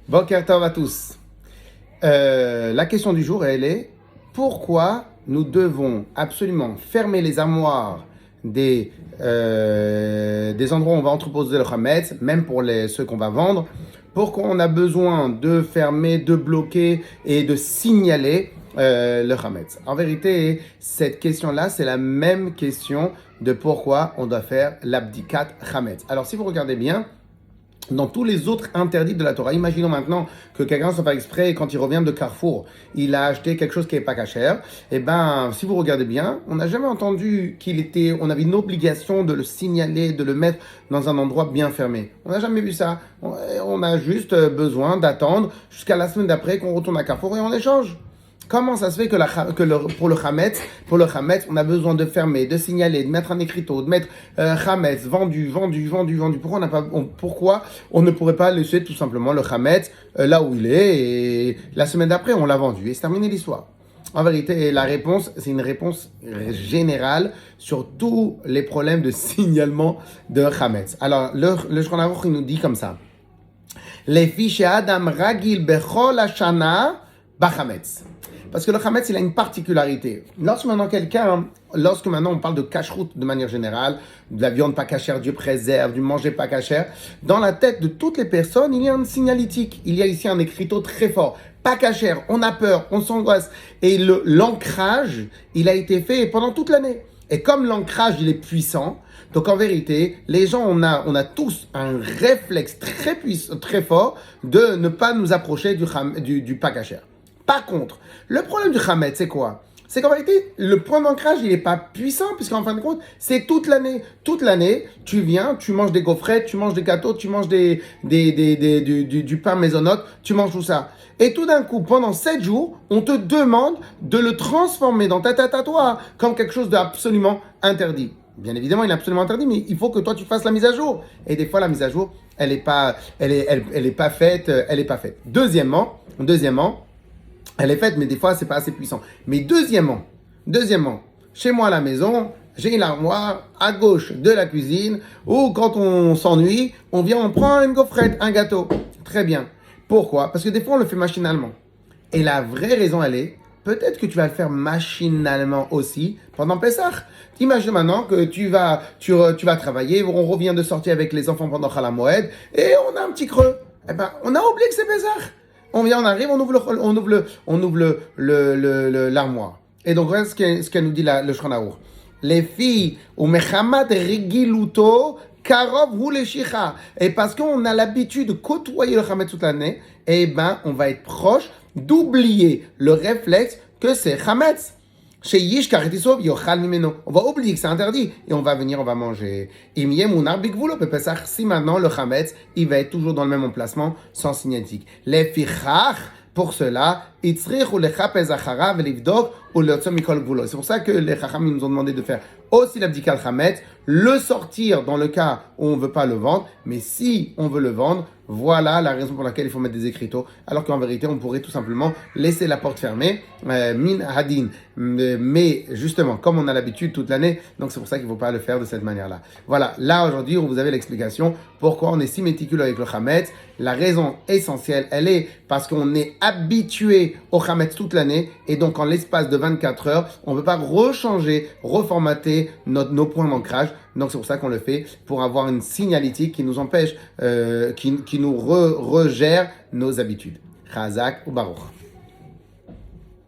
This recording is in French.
Boker Tov à tous. La question du jour, elle est pourquoi nous devons absolument fermer les armoires des endroits où on va entreposer le Hametz, même pour ceux qu'on va vendre. Pourquoi on a besoin de fermer, de bloquer et de signaler le Hametz? En vérité, cette question-là, c'est la même question de pourquoi on doit faire l'abdikat Hametz. Alors, si vous regardez bien, dans tous les autres interdits de la Torah, imaginons maintenant que quelqu'un se fait exprès et quand il revient de Carrefour, il a acheté quelque chose qui n'est pas cachère. Eh ben, si vous regardez bien, on n'a jamais entendu on avait une obligation de le signaler, de le mettre dans un endroit bien fermé. On n'a jamais vu ça. On a juste besoin d'attendre jusqu'à la semaine d'après qu'on retourne à Carrefour et on échange. Comment ça se fait pour le Hametz, on a besoin de fermer, de signaler, de mettre un écriteau, de mettre Hametz, vendu. Pourquoi on ne pourrait pas laisser tout simplement le Hametz là où il est et la semaine d'après on l'a vendu et c'est terminé l'histoire. En vérité, la réponse, c'est une réponse générale sur tous les problèmes de signalement de Hametz. Alors, le Shulchan Aruch, il nous dit comme ça. Les fiches Adam Ragil Bechol Hashana Bachametz. Parce que le Hametz, il a une particularité. Lorsque maintenant on parle de cacheroute de manière générale, de la viande pas cachère, Dieu préserve, du manger pas cachère, dans la tête de toutes les personnes, il y a un signalétique. Il y a ici un écriteau très fort. Pas cachère, on a peur, on s'angoisse. Et l'ancrage, il a été fait pendant toute l'année. Et comme l'ancrage, il est puissant, donc en vérité, les gens, on a tous un réflexe très puissant, très fort de ne pas nous approcher du pas cachère. Par contre, le problème du Hametz, c'est quoi? C'est qu'en réalité, le point d'ancrage, il n'est pas puissant, puisqu'en fin de compte, c'est toute l'année. Toute l'année, tu viens, tu manges des gaufrettes, tu manges des gâteaux, tu manges du pain maisonnote, tu manges tout ça. Et tout d'un coup, pendant 7 jours, on te demande de le transformer dans ta tête à toi comme quelque chose d'absolument interdit. Bien évidemment, il est absolument interdit, mais il faut que toi, tu fasses la mise à jour. Et des fois, la mise à jour, elle est pas faite. Deuxièmement, elle est faite, mais des fois, c'est pas assez puissant. Mais deuxièmement, chez moi à la maison, j'ai une armoire à gauche de la cuisine où quand on s'ennuie, on vient, on prend une gaufrette, un gâteau. Très bien. Pourquoi? Parce que des fois, on le fait machinalement. Et la vraie raison, elle est, peut-être que tu vas le faire machinalement aussi pendant Pessah. Imagine maintenant que tu vas travailler, on revient de sortir avec les enfants pendant Chol Hamoed et on a un petit creux. Eh ben, on a oublié que c'est Pessah. On arrive, on ouvre l'armoire. Et donc, voilà ce qu'elle nous dit le Shulchan Aruch. Les filles, ou mechamat regiluto, karov hu leshicha. Et parce qu'on a l'habitude de côtoyer le Hametz toute l'année, eh ben, on va être proche d'oublier le réflexe que c'est Hametz. Chez Yish Karetisov, Yochal Mimeno. On va oublier que c'est interdit et on va venir, on va manger. Si maintenant le Hametz, il va être toujours dans le même emplacement sans signalétique. Les fichach, pour cela, c'est pour ça que les Chacham nous ont demandé de faire aussi l'abdikat Hametz, le sortir dans le cas où on ne veut pas le vendre, mais si on veut le vendre, voilà la raison pour laquelle il faut mettre des écriteaux, alors qu'en vérité, on pourrait tout simplement laisser la porte fermée, min hadin, mais justement, comme on a l'habitude toute l'année, donc c'est pour ça qu'il ne faut pas le faire de cette manière-là. Voilà, là aujourd'hui, vous avez l'explication pourquoi on est si méticuleux avec le Hametz. La raison essentielle, elle est parce qu'on est habitué au Hametz toute l'année, et donc en l'espace de 24 heures, on ne peut pas reformater nos points d'ancrage. Donc c'est pour ça qu'on le fait, pour avoir une signalétique qui nous empêche, qui nous regère nos habitudes. Chazak ou Baruch.